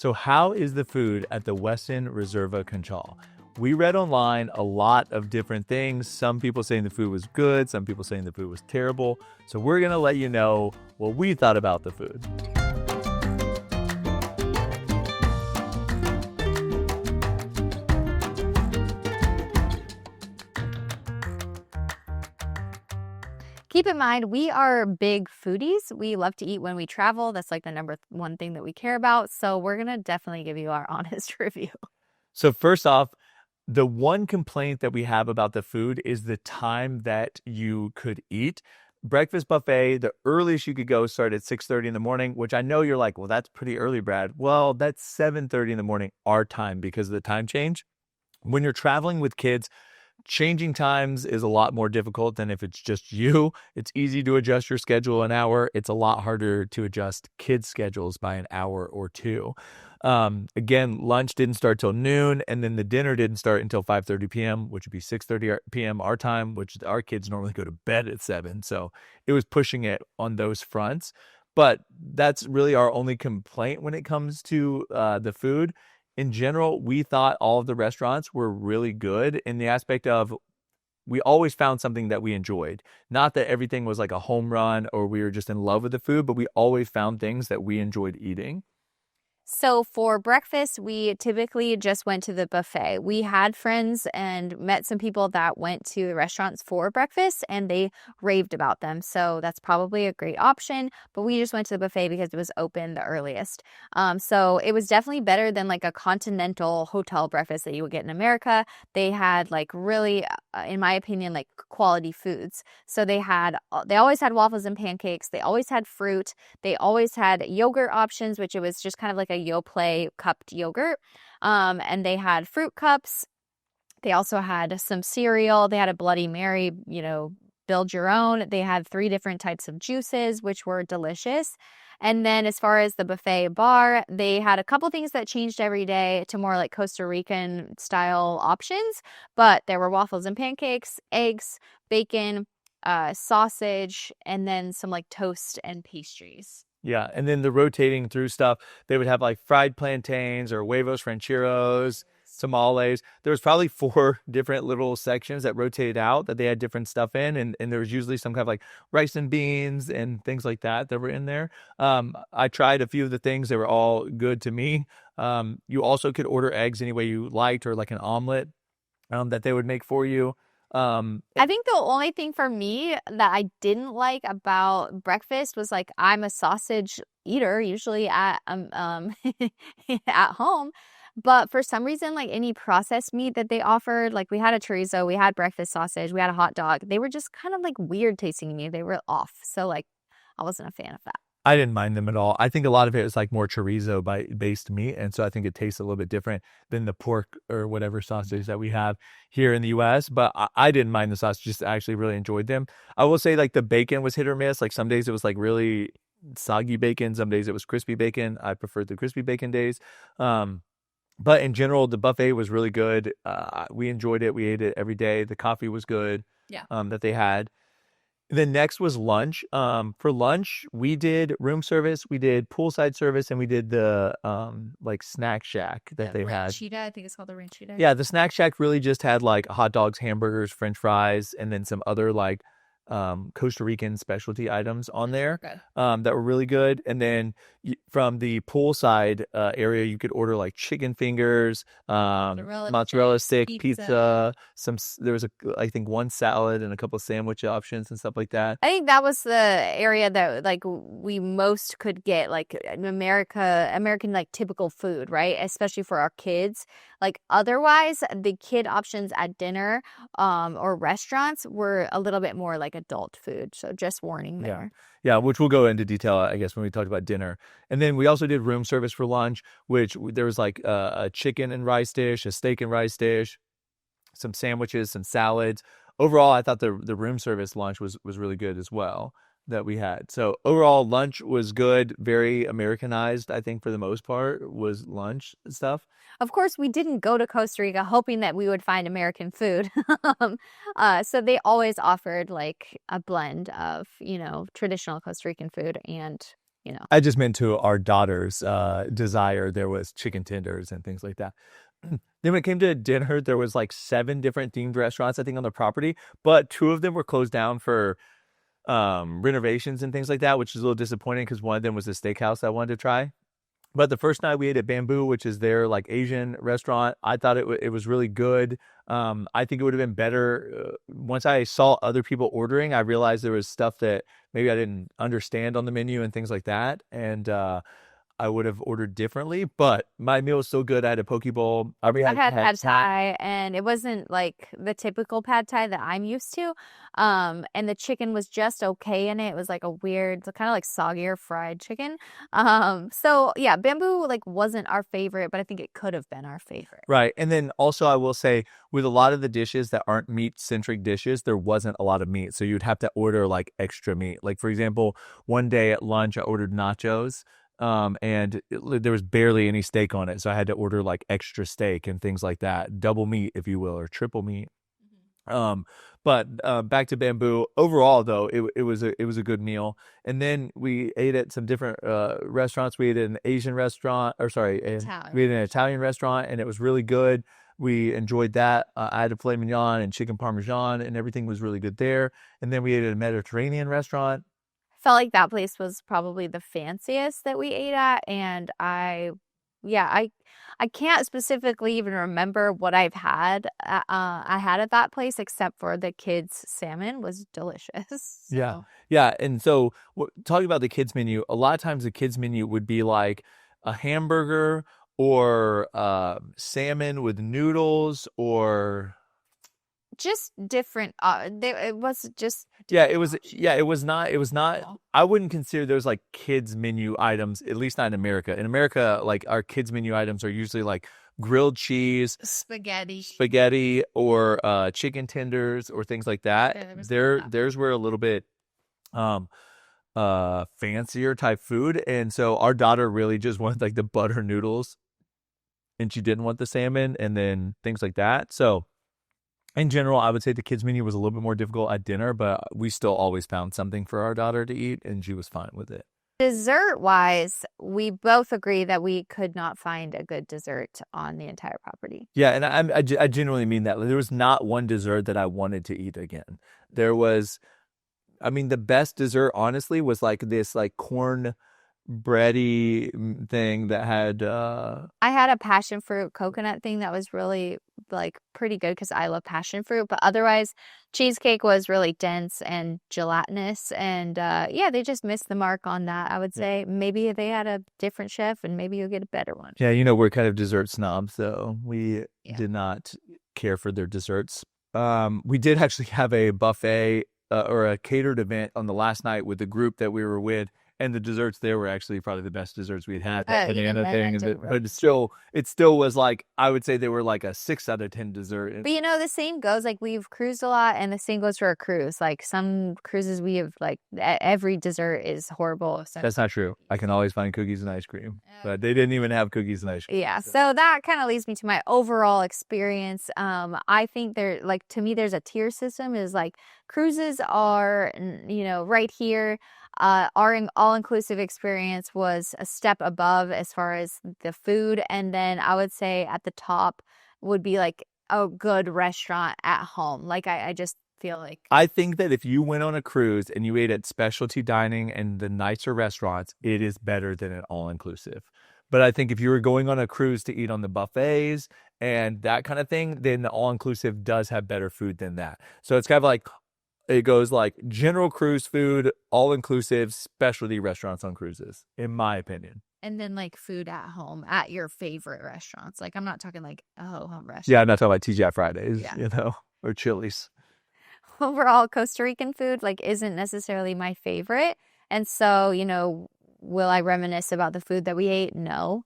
So how is the food at the Westin Reserva Conchal? We read online a lot of different things. Some people saying the food was good, some people saying the food was terrible. So we're going to let you know what we thought about the food. Keep in mind, we are big foodies. We love to eat when we travel. That's like the number one thing that we care about. So we're going to definitely give you our honest review. So first off, the one complaint that we have about the food is the time that you could eat. Breakfast buffet, the earliest you could go started at 6:30 in the morning, which I know you're like, well, that's pretty early, Brad. Well, that's 7:30 in the morning, our time, because of the time change. When you're traveling with kids, changing times is a lot more difficult than if it's just you. It's easy to adjust your schedule an hour. It's a lot harder to adjust kids' schedules by an hour or two. Again, lunch didn't start till noon, and then the dinner didn't start until 5:30 p.m., which would be 6:30 p.m. our time, which our kids normally go to bed at 7. So it was pushing it on those fronts. But that's really our only complaint when it comes to the food. In general, we thought all of the restaurants were really good in the aspect of we always found something that we enjoyed. Not that everything was like a home run or we were just in love with the food, but we always found things that we enjoyed eating. So for breakfast, we typically just went to the buffet. We had friends and met some people that went to the restaurants for breakfast and they raved about them. So that's probably a great option. But we just went to the buffet because it was open the earliest. So it was definitely better than like a continental hotel breakfast that you would get in America. They had like really, in my opinion, like quality foods. So they always had waffles and pancakes. They always had fruit. They always had yogurt options, which it was just kind of like a Yoplait cupped yogurt. And they had fruit cups. They also had some cereal. They had a Bloody Mary, build your own. They had 3 different types of juices, which were delicious. And then as far as the buffet bar, they had a couple things that changed every day to more like Costa Rican style options. But there were waffles and pancakes, eggs, bacon, sausage, and then some like toast and pastries. Yeah, and then the rotating through stuff, they would have like fried plantains or huevos rancheros, tamales. There was probably 4 different little sections that rotated out that they had different stuff in, and there was usually some kind of like rice and beans and things like that were in there. I tried a few of the things. They were all good to me. You also could order eggs any way you liked or like an omelet that they would make for you. I think the only thing for me that I didn't like about breakfast was like I'm a sausage eater usually at at home, but for some reason like any processed meat that they offered, like we had a chorizo, we had breakfast sausage, we had a hot dog, they were just kind of like weird tasting to me. They were off, so like I wasn't a fan of that. I didn't mind them at all. I think a lot of it is like more chorizo based meat. And so I think it tastes a little bit different than the pork or whatever sausage that we have here in the US. But I didn't mind the sausages. I actually really enjoyed them. I will say like the bacon was hit or miss. Like some days it was like really soggy bacon. Some days it was crispy bacon. I preferred the crispy bacon days. But in general, the buffet was really good. We enjoyed it. We ate it every day. The coffee was good. Yeah. That they had. Then next was lunch. For lunch, we did room service, we did poolside service, and we did the like snack shack that they had. Ranchita, I think it's called the Ranchita. Yeah, the snack shack really just had like hot dogs, hamburgers, French fries, and then some other like Costa Rican specialty items on there that were really good. And then from the poolside area, you could order like chicken fingers, mozzarella stick, pizza. There was I think 1 salad and a couple of sandwich options and stuff like that. I think that was the area that like we most could get like American like typical food, right? Especially for our kids. Like otherwise, the kid options at dinner or restaurants were a little bit more like adult food. So just warning there. Yeah, which we'll go into detail, I guess, when we talked about dinner. And then we also did room service for lunch, which there was like a chicken and rice dish, a steak and rice dish, some sandwiches, some salads. Overall, I thought the room service lunch was really good as well that we had. So overall, lunch was good, very Americanized, I think, for the most part, was lunch stuff. Of course, we didn't go to Costa Rica hoping that we would find American food. So they always offered like a blend of, traditional Costa Rican food and you know. I just meant to our daughter's desire. There was chicken tenders and things like that. Then when it came to dinner, there was like 7 different themed restaurants, I think, on the property, but 2 of them were closed down for renovations and things like that, which is a little disappointing because one of them was a steakhouse I wanted to try. But the first night we ate at Bamboo, which is their like Asian restaurant, I thought it was really good. I think it would have been better once I saw other people ordering. I realized there was stuff that maybe I didn't understand on the menu and things like that, and I would have ordered differently. But my meal was so good. I had a poke bowl. I I had had pad thai, and it wasn't like the typical pad thai that I'm used to. And the chicken was just okay in it. It was like a weird, kind of like soggier fried chicken. So yeah, Bamboo like wasn't our favorite, but I think it could have been our favorite. Right. And then also I will say with a lot of the dishes that aren't meat centric dishes, there wasn't a lot of meat. So you'd have to order like extra meat. Like for example, one day at lunch I ordered nachos. And there was barely any steak on it. So I had to order like extra steak and things like that. Double meat, if you will, or triple meat. But back to Bamboo. Overall, though, it was a good meal. And then we ate at some different restaurants. We ate at an Asian restaurant, or sorry, we ate at an Italian restaurant, and it was really good. We enjoyed that. I had a filet mignon and chicken parmesan, and everything was really good there. And then we ate at a Mediterranean restaurant. Felt like that place was probably the fanciest that we ate at, and I can't specifically even remember what I've had. I had at that place except for the kids' salmon was delicious. Yeah, So. yeah. And so, talking about the kids menu, a lot of times the kids menu would be like a hamburger or salmon with noodles or Just different. It was just yeah, it was not. I wouldn't consider those like kids menu items, at least not in America. In America, like our kids menu items are usually like grilled cheese, spaghetti, or chicken tenders or things like that. Theirs were a little bit fancier type food, and so our daughter really just wanted like the butter noodles, and she didn't want the salmon, and then things like that. So in general, I would say the kids menu was a little bit more difficult at dinner, but we still always found something for our daughter to eat, and she was fine with it. Dessert wise, we both agree that we could not find a good dessert on the entire property. Yeah, and I genuinely mean that. There was not one dessert that I wanted to eat again. There was, I mean, the best dessert, honestly, was like this like corn bready thing that had I had a passion fruit coconut thing that was really like pretty good because I love passion fruit, but otherwise cheesecake was really dense and gelatinous, and yeah, they just missed the mark on that. I would say maybe they had a different chef and maybe you'll get a better one. Yeah, we're kind of dessert snobs, so we did not care for their desserts. We did actually have a buffet or a catered event on the last night with the group that we were with. And the desserts there were actually probably the best desserts we'd had. That banana thing, but it still was like, I would say they were like a 6 out of 10 dessert. But the same goes, like we've cruised a lot, and the same goes for a cruise. Like some cruises we have, like every dessert is horrible. That's not true. I can always find cookies and ice cream, but they didn't even have cookies and ice cream. Yeah, so that kind of leads me to my overall experience. I think to me, there's a tier system. Is like cruises are, right here. Our all-inclusive experience was a step above as far as the food, and then I would say at the top would be like a good restaurant at home. Like I just feel like I think that if you went on a cruise and you ate at specialty dining and the nicer restaurants, it is better than an all-inclusive. But I think if you were going on a cruise to eat on the buffets and that kind of thing, then the all-inclusive does have better food than that. So it's kind of like it goes like general cruise food, all-inclusive, specialty restaurants on cruises, in my opinion. And then like food at home at your favorite restaurants. Like I'm not talking like a home restaurant. Yeah, I'm not talking about TGI Fridays, or Chili's. Overall, Costa Rican food like isn't necessarily my favorite. And so, will I reminisce about the food that we ate? No.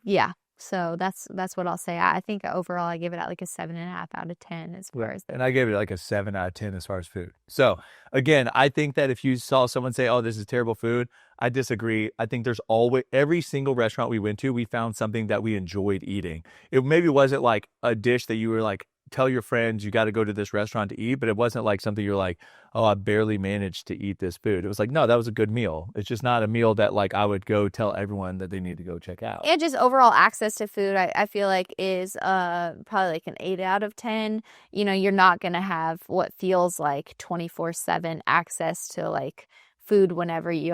Yeah. So that's what I'll say. I think overall I give it at like a 7.5 out of 10 as far as. And I gave it like a 7 out of 10 as far as food. So again, I think that if you saw someone say, "Oh, this is terrible food," I disagree. I think there's always, every single restaurant we went to, we found something that we enjoyed eating. It maybe wasn't like a dish that you were like tell your friends you got to go to this restaurant to eat, but it wasn't like something you're like, oh, I barely managed to eat this food. It was like, no, that was a good meal. It's just not a meal that like I would go tell everyone that they need to go check out. And just overall access to food, I feel like is probably like an 8 out of 10. You know, you're not going to have what feels like 24/7 access to like food whenever you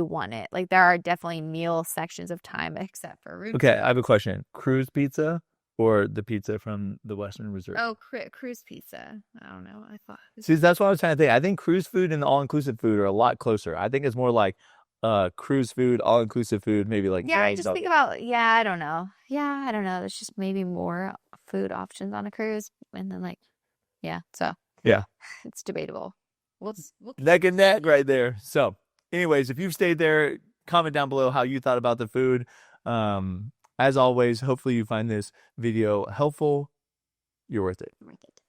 want it. Like there are definitely meal sections of time except for root. Okay, I have a question. Cruise pizza or the pizza from the Westin Reserva? Oh, cruise pizza. I don't know. I thought. See, that's what I was trying to think. I think cruise food and the all-inclusive food are a lot closer. I think it's more like cruise food, all-inclusive food, maybe like Yeah, just think about, I don't know. Yeah, I don't know. There's just maybe more food options on a cruise. And then like, so yeah, it's debatable. We'll neck and neck right there. So anyways, if you've stayed there, comment down below how you thought about the food. As always, hopefully you find this video helpful. You're worth it. worth it.